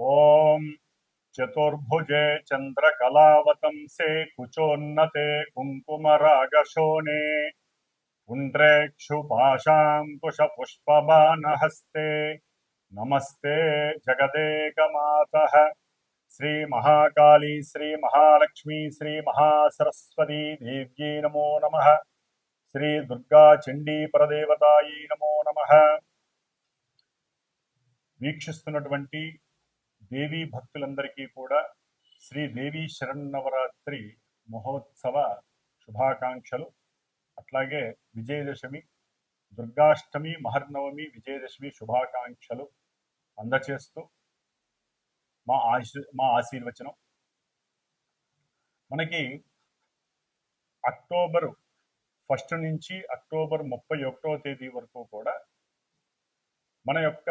ఓం చతుర్భుజే చంద్రకళావతంసే కుచోన్నతే కుంకుమరాగశోణే పుండ్రేక్షుపాశాంకుశపుష్పబాణహస్తే నమస్తే జగదేకమాతః. శ్రీ మహాకాళీ శ్రీ మహాలక్ష్మీ శ్రీ మహాసరస్వతీ దేవ్యై నమో నమః. శ్రీ దుర్గా చండీ పరదేవతాయై నమో నమః. వీక్షిస్తున్నటువంటి దేవీ భక్తులందరికీ కూడా శ్రీదేవి శరన్నవరాత్రి మహోత్సవ శుభాకాంక్షలు. అట్లాగే విజయదశమి, దుర్గాష్టమి, మహర్నవమి, విజయదశమి శుభాకాంక్షలు అందచేస్తూ మా ఆశీర్వచనం. మనకి అక్టోబర్ 1 నుంచి అక్టోబర్ 31వ తేదీ వరకు కూడా మన యొక్క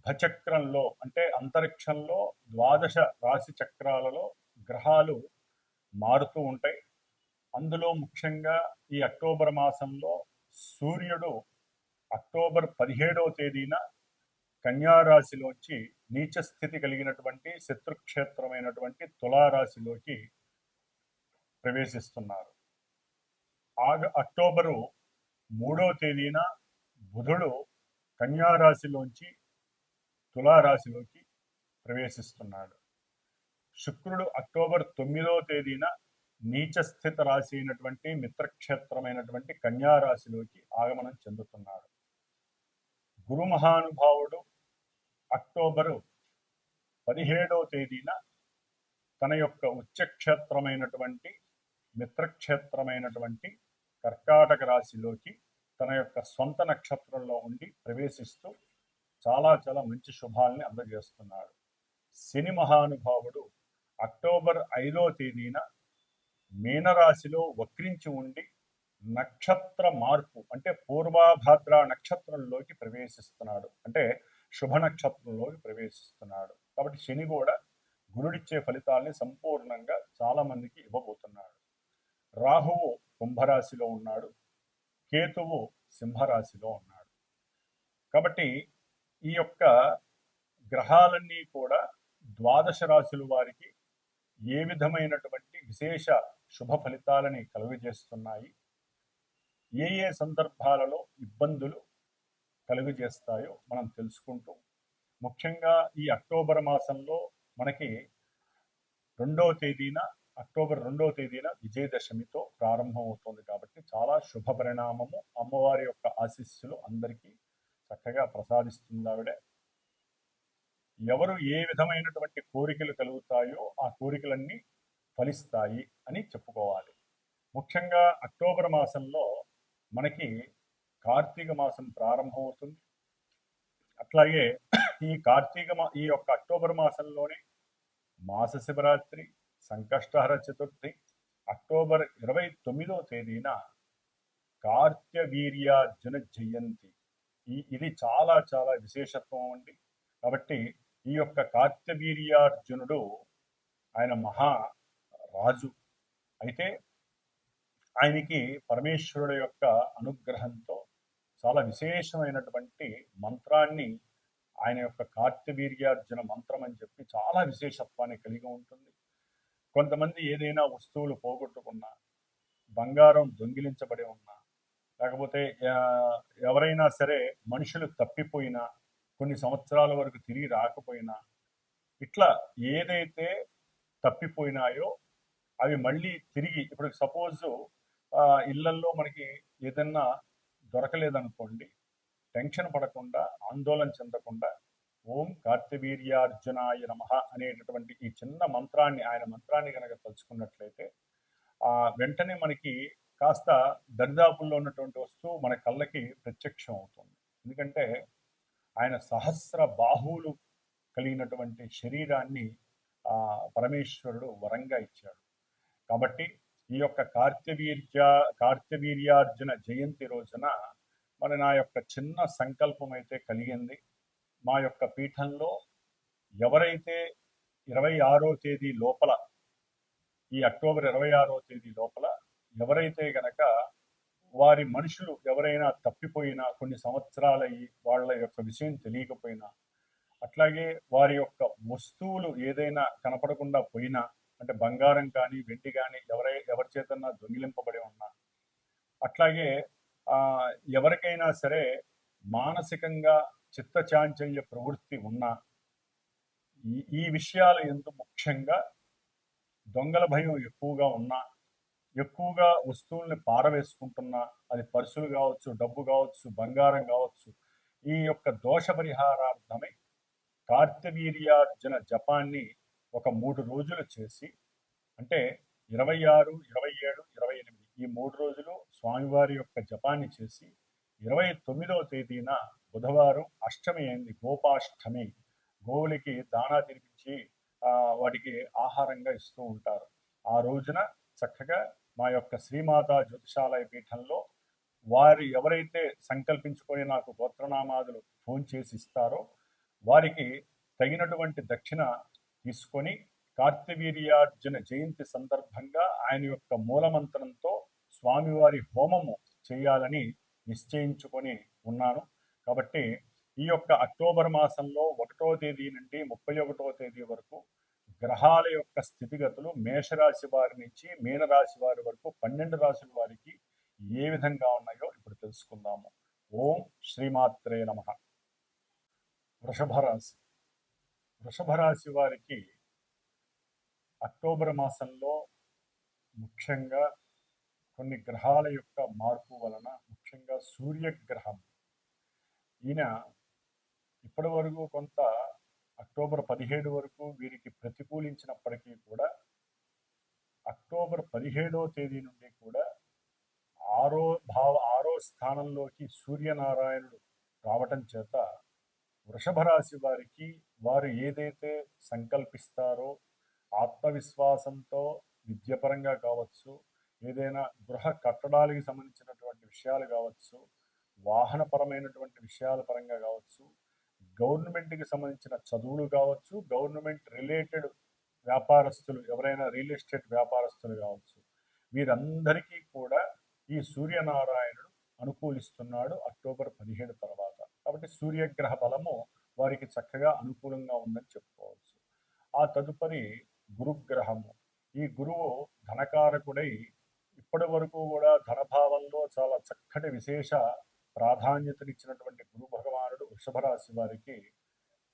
భచక్రంలో అంటే అంతరిక్షంలో 12 రాశి చక్రాలలో గ్రహాలు మారుతూ ఉంటాయి. అందులో ముఖ్యంగా ఈ అక్టోబర్ మాసంలో సూర్యుడు అక్టోబర్ 17వ తేదీన కన్యారాశిలోంచి నీచ స్థితి కలిగినటువంటి శత్రుక్షేత్రమైనటువంటి తులారాశిలోకి ప్రవేశిస్తున్నారు. అక్టోబరు 3వ తేదీన బుధుడు కన్యారాశిలోంచి తులారాశిలోకి ప్రవేశిస్తున్నాడు. శుక్రుడు అక్టోబర్ 9వ తేదీన నీచ స్థిత రాశి అయినటువంటి మిత్రక్షేత్రమైనటువంటి కన్యారాశిలోకి ఆగమనం చెందుతున్నాడు. గురు మహానుభావుడు అక్టోబరు 17వ తేదీన తన యొక్క ఉచ్చక్షేత్రమైనటువంటి మిత్రక్షేత్రమైనటువంటి కర్కాటక రాశిలోకి తన యొక్క స్వంత నక్షత్రంలో ఉండి ప్రవేశిస్తూ చాలా చాలా మంచి శుభాలని అందజేస్తున్నాడు. శని మహానుభావుడు అక్టోబర్ 5వ తేదీన మీనరాశిలో వక్రించి ఉండి నక్షత్ర మార్పు అంటే పూర్వాభాద్ర నక్షత్రంలోకి ప్రవేశిస్తున్నాడు, అంటే శుభ నక్షత్రంలోకి ప్రవేశిస్తున్నాడు. కాబట్టి శని కూడా గురుడిచ్చే ఫలితాలని సంపూర్ణంగా చాలా మందికి ఇవ్వబోతున్నాడు. రాహువు కుంభరాశిలో ఉన్నాడు, కేతువు సింహరాశిలో ఉన్నాడు. కాబట్టి ఈ యొక్క గ్రహాలన్నీ కూడా 12 రాశుల వారికి ఏ విధమైనటువంటి విశేష శుభ ఫలితాలని కలుగజేస్తున్నాయి, ఏ ఏ సందర్భాలలో ఇబ్బందులు కలుగజేస్తాయో మనం తెలుసుకుంటూ, ముఖ్యంగా ఈ అక్టోబర్ మాసంలో మనకి అక్టోబర్ 2వ తేదీన విజయదశమితో ప్రారంభమవుతుంది. కాబట్టి చాలా శుభ పరిణామము. అమ్మవారి యొక్క ఆశీస్సులు అందరికీ చక్కగా ప్రసాదిస్తుంది. ఆవిడే ఎవరు ఏ విధమైనటువంటి కోరికలు కలుగుతాయో ఆ కోరికలన్నీ ఫలిస్తాయి అని చెప్పుకోవాలి. ముఖ్యంగా అక్టోబర్ మాసంలో మనకి కార్తీక మాసం ప్రారంభమవుతుంది. అట్లాగే ఈ యొక్క అక్టోబర్ మాసంలోనే మాస శివరాత్రి, సంకష్టహర చతుర్థి, అక్టోబర్ 29వ తేదీన కార్త్యవీర్యార్జున జయంతి. ఇది చాలా చాలా విశేషత్వం అండి. కాబట్టి ఈ యొక్క కార్త్యవీర్యార్జునుడు ఆయన మహారాజు అయితే ఆయనకి పరమేశ్వరుడు యొక్క అనుగ్రహంతో చాలా విశేషమైనటువంటి మంత్రాన్ని, ఆయన యొక్క కార్త్యవీర్యార్జున మంత్రం అని చెప్పి చాలా విశేషత్వాన్ని కలిగి ఉంటుంది. కొంతమంది ఏదైనా వస్తువులు పోగొట్టుకున్నా, బంగారం దొంగిలించబడి ఉన్నా, లేకపోతే ఎవరైనా సరే మనుషులు తప్పిపోయినా, కొన్ని సంవత్సరాల వరకు తిరిగి రాకపోయినా, ఇట్లా ఏదైతే తప్పిపోయినాయో అవి మళ్ళీ తిరిగి, ఇప్పుడు సపోజు ఇళ్లల్లో మనకి ఏదన్నా దొరకలేదనుకోండి, టెన్షన్ పడకుండా, ఆందోళన చెందకుండా ఓం కార్త్యవీర్యార్జునాయ నమః అనేటటువంటి ఈ చిన్న మంత్రాన్ని, ఆయన మంత్రాన్ని కనుక తలుచుకున్నట్లయితే వెంటనే మనకి కాస్త దరిదాపుల్లో ఉన్నటువంటి వస్తువు మన కళ్ళకి ప్రత్యక్షం అవుతుంది. ఎందుకంటే ఆయన సహస్ర బాహువులు కలిగినటువంటి శరీరాన్ని పరమేశ్వరుడు వరంగా ఇచ్చాడు. కాబట్టి ఈ యొక్క కార్త్యవీర్యార్జున జయంతి రోజున నా యొక్క చిన్న సంకల్పం అయితే కలిగింది. మా యొక్క పీఠంలో ఎవరైతే 26వ తేదీ లోపల, ఈ అక్టోబర్ 26వ తేదీ లోపల ఎవరైతే గనక వారి మనుషులు ఎవరైనా తప్పిపోయినా, కొన్ని సంవత్సరాలయ్యి వాళ్ళ యొక్క విషయం తెలియకపోయినా, అట్లాగే వారి యొక్క వస్తువులు ఏదైనా కనపడకుండా పోయినా, అంటే బంగారం కానీ వెండి కానీ ఎవరి చేతన్నా దొంగిలింపబడి ఉన్నా, అట్లాగే ఎవరికైనా సరే మానసికంగా చిత్తచాంచల్య ప్రవృత్తి ఉన్నా, ఈ విషయాలు ఎందుకు ముఖ్యంగా దొంగల భయం ఎక్కువగా ఉన్నా, ఎక్కువగా వస్తువుల్ని పారవేసుకుంటున్నా, అది పర్సులు కావచ్చు, డబ్బు కావచ్చు, బంగారం కావచ్చు, ఈ యొక్క దోష పరిహారార్థమై కార్తవీర్యార్జున జపాన్ని ఒక 3 రోజులు చేసి, అంటే 26, 27, 28 ఈ 3 రోజులు స్వామివారి యొక్క జపాన్ని చేసి 29వ తేదీన బుధవారం అష్టమి అయింది, గోపాష్టమి, గోవులకి దానా తినిపించి వాటికి ఆహారంగా ఇస్తూ ఉంటారు. ఆ రోజున చక్కగా మా యొక్క శ్రీమాతా జ్యోతిషాలయ పీఠంలో వారు ఎవరైతే సంకల్పించుకొని నాకు గోత్రనామాదులు ఫోన్ చేసి ఇస్తారో వారికి తగినటువంటి దక్షిణ తీసుకొని కార్తవీర్యార్జున జయంతి సందర్భంగా ఆయన యొక్క మూలమంత్రంతో స్వామివారి హోమము చేయాలని నిశ్చయించుకొని ఉన్నాను. కాబట్టి ఈ యొక్క అక్టోబర్ మాసంలో 1వ తేదీ నుండి 31వ తేదీ వరకు గ్రహాల యొక్క స్థితిగతులు మేషరాశి వారి నుంచి మీనరాశి వారి వరకు 12 రాశుల వారికి ఏ విధంగా ఉన్నాయో ఇప్పుడు తెలుసుకుందాము. ఓం శ్రీమాత్రే నమః. వృషభ రాశి. వృషభ రాశి వారికి అక్టోబర్ మాసంలో ముఖ్యంగా కొన్ని గ్రహాల యొక్క మార్పు వలన, ముఖ్యంగా సూర్యగ్రహం, ఈయన ఇప్పటి వరకు కొంత అక్టోబర్ 17 వరకు వీరికి ప్రతికూలించినప్పటికీ కూడా అక్టోబర్ 17వ తేదీ నుండి కూడా ఆరో స్థానంలోకి సూర్యనారాయణుడు రావటం చేత వృషభ రాశి వారికి వారు ఏదైతే సంకల్పిస్తారో ఆత్మవిశ్వాసంతో విద్యపరంగా కావచ్చు, ఏదైనా గృహ కట్టడాలకి సంబంధించినటువంటి విషయాలు కావచ్చు, వాహనపరమైనటువంటి విషయాల పరంగా కావచ్చు, గవర్నమెంట్కి సంబంధించిన చదువులు కావచ్చు, గవర్నమెంట్ రిలేటెడ్ వ్యాపారస్తులు ఎవరైనా రియల్ ఎస్టేట్ వ్యాపారస్తులు కావచ్చు, వీరందరికీ కూడా ఈ సూర్యనారాయణుడు అనుకూలిస్తున్నాడు అక్టోబర్ 17 తర్వాత. కాబట్టి సూర్యగ్రహ బలము వారికి చక్కగా అనుకూలంగా ఉందని చెప్పుకోవచ్చు. ఆ తదుపరి గురుగ్రహము. ఈ గురువు ధనకారకుడై ఇప్పటి వరకు కూడా ధనభావంలో చాలా చక్కటి విశేష ప్రాధాన్యతనిచ్చినటువంటి గురు భగవానుడు వృషభ రాశి వారికి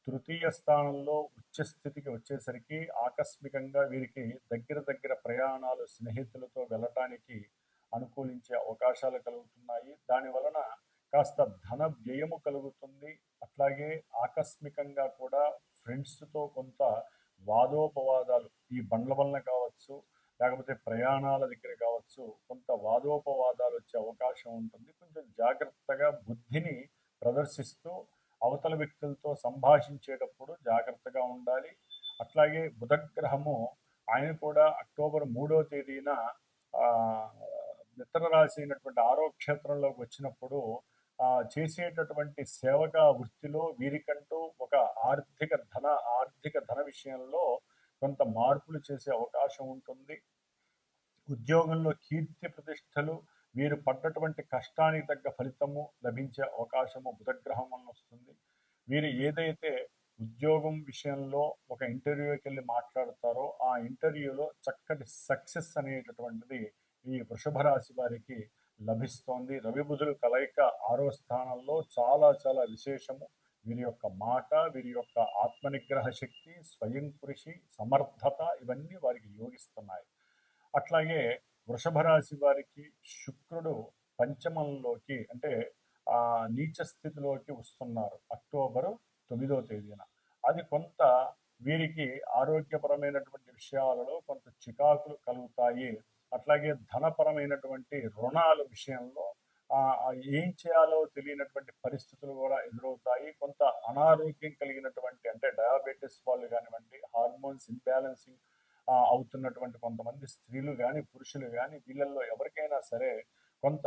తృతీయ స్థానంలో ఉచ్చస్థితికి వచ్చేసరికి ఆకస్మికంగా వీరికి దగ్గర ప్రయాణాలు స్నేహితులతో వెళ్ళటానికి అనుకూలించే అవకాశాలు కలుగుతున్నాయి. దాని వలన కాస్త ధన వ్యయము కలుగుతుంది. అట్లాగే ఆకస్మికంగా కూడా ఫ్రెండ్స్తో కొంత వాదోపవాదాలు, ఈ బండ్ల వలన కావచ్చు, లేకపోతే ప్రయాణాల దగ్గర కావచ్చు, కొంత వాదోపవాదాలు వచ్చే అవకాశం ఉంటుంది. కొంచెం జాగ్రత్తగా బుద్ధిని ప్రదర్శిస్తూ అవతల వ్యక్తులతో సంభాషించేటప్పుడు జాగ్రత్తగా ఉండాలి. అట్లాగే బుధగ్రహము ఆయన కూడా అక్టోబర్ 3వ తేదీన మిత్ర రాశి అయినటువంటి 6వ క్షేత్రంలోకి వచ్చినప్పుడు చేసేటటువంటి సేవకా వృత్తిలో వీరికంటూ ఒక ఆర్థిక ధన విషయంలో కొంత మార్పులు చేసే అవకాశం ఉంటుంది. ఉద్యోగంలో కీర్తి ప్రతిష్టలు, వీరు పడ్డటువంటి కష్టానికి తగ్గ ఫలితము లభించే అవకాశము బుధగ్రహం వలన వస్తుంది. వీరు ఏదైతే ఉద్యోగం విషయంలో ఒక ఇంటర్వ్యూకి వెళ్ళి మాట్లాడతారో ఆ ఇంటర్వ్యూలో చక్కటి సక్సెస్ అనేటటువంటిది ఈ వృషభ రాశి వారికి లభిస్తోంది. రవి బుధులు కలయిక 6వ స్థానంలో చాలా విశేషము. వీరి యొక్క మాట, వీరి యొక్క ఆత్మనిగ్రహ శక్తి, స్వయం కృషి, సమర్థత ఇవన్నీ వారికి యోగిస్తున్నాయి. అట్లాగే వృషభ రాశి వారికి శుక్రుడు పంచమంలోకి, అంటే నీచ స్థితిలోకి వస్తున్నారు అక్టోబర్ 9వ తేదీన. అది కొంత వీరికి ఆరోగ్యపరమైనటువంటి విషయాలలో కొంత చికాకులు కలుగుతాయి. అట్లాగే ధనపరమైనటువంటి రుణాల విషయంలో ఏం చేయాలో తెలియనటువంటి పరిస్థితులు కూడా ఎదురవుతాయి. కొంత అనారోగ్యం కలిగినటువంటి, అంటే డయాబెటీస్ వాళ్ళు కానివ్వండి, హార్మోన్స్ ఇన్బ్యాలెన్సింగ్ అవుతున్నటువంటి కొంతమంది స్త్రీలు కానీ పురుషులు కానీ, వీళ్ళల్లో ఎవరికైనా సరే కొంత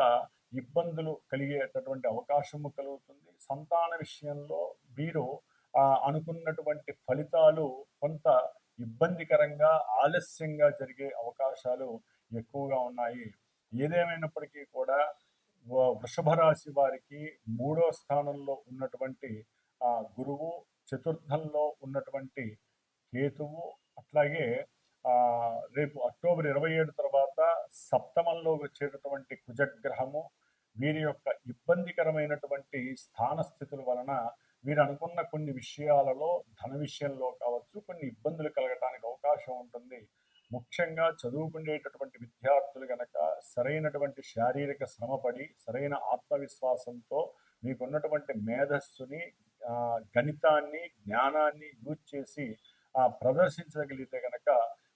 ఇబ్బందులు కలిగేటటువంటి అవకాశము కలుగుతుంది. సంతాన విషయంలో వీరు అనుకున్నటువంటి ఫలితాలు కొంత ఇబ్బందికరంగా, ఆలస్యంగా జరిగే అవకాశాలు ఎక్కువగా ఉన్నాయి. ఏదేమైనప్పటికీ కూడా వృషభ రాశి వారికి 3వ స్థానంలో ఉన్నటువంటి గురువు చతుర్థంలో ఉన్నటువంటి కేతువు, అట్లాగే రేపు అక్టోబర్ 27 తర్వాత సప్తమంలో వచ్చేటటువంటి కుజగ్రహము వీరి యొక్క ఇబ్బందికరమైనటువంటి స్థాన స్థితుల వలన వీరు అనుకున్న కొన్ని విషయాలలో ధన విషయంలో కావచ్చు కొన్ని ఇబ్బందులు కలగటానికి అవకాశం ఉంటుంది. ముఖ్యంగా చదువుకునేటటువంటి విద్యార్థులు గనక సరైనటువంటి శారీరక శ్రమపడి సరైన ఆత్మవిశ్వాసంతో మీకున్నటువంటి మేధస్సుని గణితాన్ని జ్ఞానాన్ని యూజ్ చేసి ప్రదర్శించగలిగితే గనక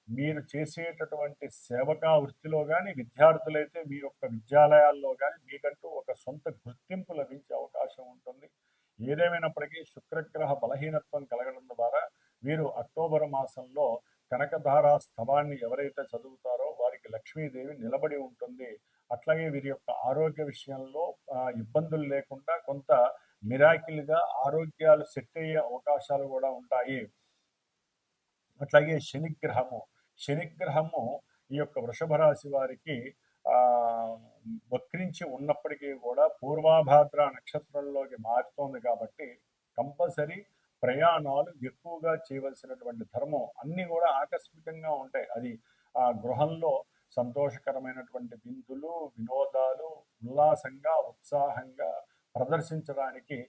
మీరు చేసేటటువంటి సేవకా వృత్తిలో కానీ విద్యార్థులైతే మీ యొక్క విద్యాలయాల్లో కానీ మీకంటూ ఒక సొంత గుర్తింపు లభించే అవకాశం ఉంటుంది. ఏదేమైనప్పటికీ శుక్రగ్రహ బలహీనత్వం కలగడం ద్వారా వీరు అక్టోబర్ మాసంలో కనకధారా స్తవాన్ని ఎవరైతే చదువుతారో వారికి లక్ష్మీదేవి నిలబడి ఉంటుంది. అట్లాగే వీరి యొక్క ఆరోగ్య విషయంలో ఇబ్బందులు లేకుండా కొంత మిరాకిల్గా ఆరోగ్యాలు సెట్ అయ్యే అవకాశాలు కూడా ఉంటాయి. అట్లాగే శనిగ్రహము ఈ యొక్క వృషభ రాశి వారికి వక్రించి ఉన్నప్పటికీ కూడా పూర్వాభాద్ర నక్షత్రంలోకి మారుతోంది కాబట్టి కంపల్సరీ ప్రయాణాలు ఎక్కువగా చేయవలసినటువంటి ధర్మం అన్నీ కూడా ఆకస్మికంగా ఉంటాయి. అది గృహంలో సంతోషకరమైనటువంటి విందులు వినోదాలు ఉల్లాసంగా ఉత్సాహంగా ప్రదర్శించడానికి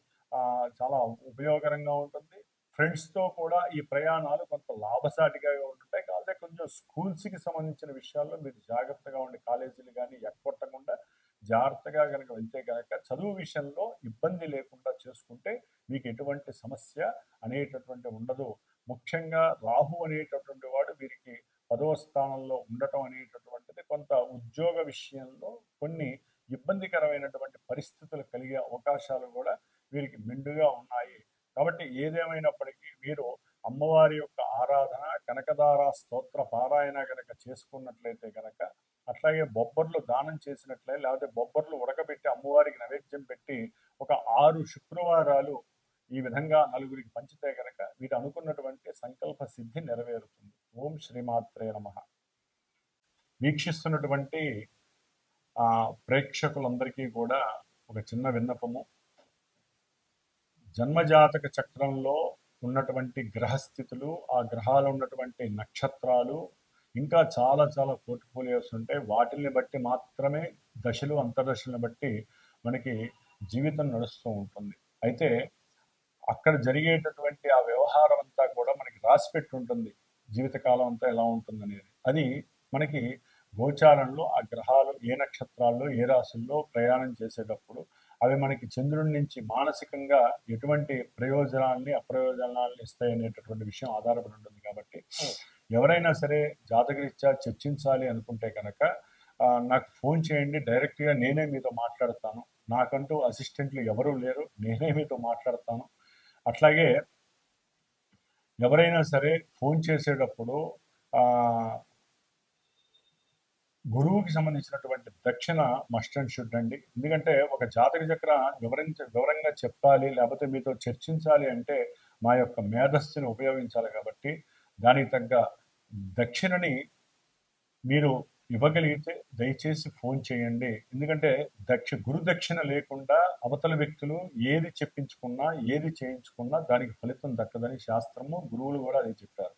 చాలా ఉపయోగకరంగా ఉంటుంది. ఫ్రెండ్స్తో కూడా ఈ ప్రయాణాలు కొంత లాభసాటిగా ఉంటాయి. కాకపోతే కొంచెం స్కూల్స్కి సంబంధించిన విషయాల్లో మీరు జాగ్రత్తగా ఉండి కాలేజీలు కానీ ఎక్కొట్టకుండా జాగ్రత్తగా కనుక వెళ్తే కనుక చదువు విషయంలో ఇబ్బంది లేకుండా చేసుకుంటే మీకు ఎటువంటి సమస్య అనేటటువంటి ఉండదు. ముఖ్యంగా రాహు అనేటటువంటి వాడు వీరికి 10వ స్థానంలో ఉండటం అనేటటువంటిది కొంత ఉద్యోగ విషయంలో కొన్ని ఇబ్బందికరమైనటువంటి పరిస్థితులు కలిగే అవకాశాలు కూడా వీరికి మెండుగా ఉన్నాయి. కాబట్టి ఏదేమైనప్పటికీ మీరు అమ్మవారి యొక్క ఆరాధన కనకధార స్తోత్ర పారాయణ కనుక చేసుకున్నట్లయితే కనుక అట్లాగే బొబ్బర్లు దానం చేసినట్లయితే లేకపోతే బొబ్బర్లు ఉడకబెట్టి అమ్మవారికి నైవేద్యం పెట్టి ఒక 6 శుక్రవారాలు ఈ విధంగా నలుగురికి పంచితే కనుక మీరు అనుకున్నటువంటి సంకల్ప సిద్ధి నెరవేరుతుంది. ఓం శ్రీమాత్రే నమః. వీక్షిస్తున్నటువంటి ప్రేక్షకులందరికీ కూడా ఒక చిన్న విన్నపము. జన్మజాతక చక్రంలో ఉన్నటువంటి గ్రహస్థితులు ఆ గ్రహాలు ఉన్నటువంటి నక్షత్రాలు ఇంకా చాలా చాలా పోర్ట్ఫోలియోస్ ఉంటాయి. వాటిని బట్టి మాత్రమే దశలు అంతర్దశలను బట్టి మనకి జీవితం నడుస్తూ ఉంటుంది. అయితే అక్కడ జరిగేటటువంటి ఆ వ్యవహారం అంతా కూడా మనకి రాసిపెట్టి ఉంటుంది. జీవితకాలం అంతా ఎలా ఉంటుంది అనేది అది మనకి గోచారంలో ఆ గ్రహాలు ఏ నక్షత్రాల్లో ఏ రాశుల్లో ప్రయాణం చేసేటప్పుడు అవి మనకి చంద్రుడి నుంచి మానసికంగా ఎటువంటి ప్రయోజనాల్ని అప్రయోజనాల్ని ఇస్తాయనేటటువంటి విషయం ఆధారపడి ఉంటుంది. కాబట్టి ఎవరైనా సరే జాతకరీత్యా చర్చించాలి అనుకుంటే కనుక నాకు ఫోన్ చేయండి. డైరెక్ట్గా నేనే మీతో మాట్లాడతాను. నాకంటూ అసిస్టెంట్లు ఎవరూ లేరు, నేనే మీతో మాట్లాడతాను. అట్లాగే ఎవరైనా సరే ఫోన్ చేసేటప్పుడు గురువుకి సంబంధించినటువంటి దక్షిణ మస్ట్ అండ్ షుడ్ అండి. ఎందుకంటే ఒక జాతక చక్ర వివరంగా చెప్పాలి లేకపోతే మీతో చర్చించాలి అంటే మా యొక్క మేధస్సుని ఉపయోగించాలి. కాబట్టి దానికి తగ్గ దక్షిణని మీరు ఇవ్వగలిగితే దయచేసి ఫోన్ చేయండి. ఎందుకంటే గురు దక్షిణ లేకుండా అవతల వ్యక్తులు ఏది చెప్పించుకున్నా ఏది చేయించుకున్నా దానికి ఫలితం దక్కదని శాస్త్రము గురువులు కూడా అది చెప్పారు.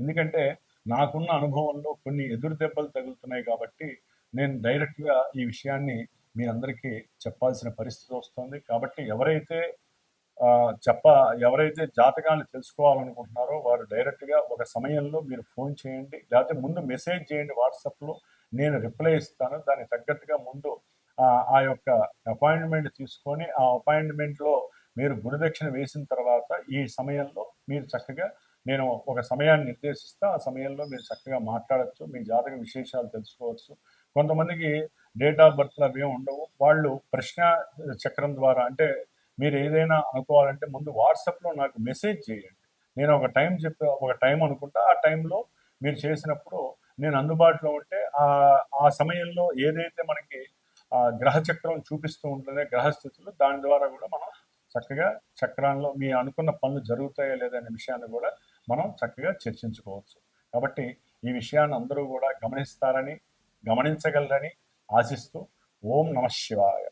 ఎందుకంటే నాకున్న అనుభవంలో కొన్ని ఎదురు దెబ్బలు తగులుతున్నాయి కాబట్టి నేను డైరెక్ట్గా ఈ విషయాన్ని మీ అందరికీ చెప్పాల్సిన పరిస్థితి వస్తుంది. కాబట్టి ఎవరైతే జాతకాన్ని తెలుసుకోవాలనుకుంటున్నారో వారు డైరెక్ట్గా ఒక సమయంలో మీరు ఫోన్ చేయండి, లేకపోతే ముందు మెసేజ్ చేయండి వాట్సాప్లో, నేను రిప్లై ఇస్తాను. దానికి తగ్గట్టుగా ముందు ఆ యొక్క అపాయింట్మెంట్ తీసుకొని ఆ అపాయింట్మెంట్లో మీరు గురుదక్షిణ వేసిన తర్వాత ఈ సమయంలో మీరు చక్కగా నేను ఒక సమయాన్ని నిర్దేశిస్తా. ఆ సమయంలో మీరు చక్కగా మాట్లాడచ్చు, మీ జాతక విశేషాలు తెలుసుకోవచ్చు. కొంతమందికి డేట్ ఆఫ్ బర్త్లు అవి ఉండవు. వాళ్ళు ప్రశ్న చక్రం ద్వారా అంటే మీరు ఏదైనా అనుకోవాలంటే ముందు వాట్సాప్లో నాకు మెసేజ్ చేయండి. నేను ఒక టైం అనుకుంటా ఆ టైంలో మీరు చేసినప్పుడు నేను అందుబాటులో ఉంటే ఆ సమయంలో ఏదైతే మనకి గ్రహచక్రం చూపిస్తూ ఉంటుందో గ్రహస్థితులు దాని ద్వారా కూడా మనం చక్కగా చక్రాల్లో మీ అనుకున్న పనులు జరుగుతాయో లేదనే విషయాన్ని కూడా మనం చక్కగా చర్చించుకోవచ్చు. కాబట్టి ఈ విషయాన్ని అందరూ కూడా గమనించగలరని ఆశిస్తూ ఓం నమః శివాయ.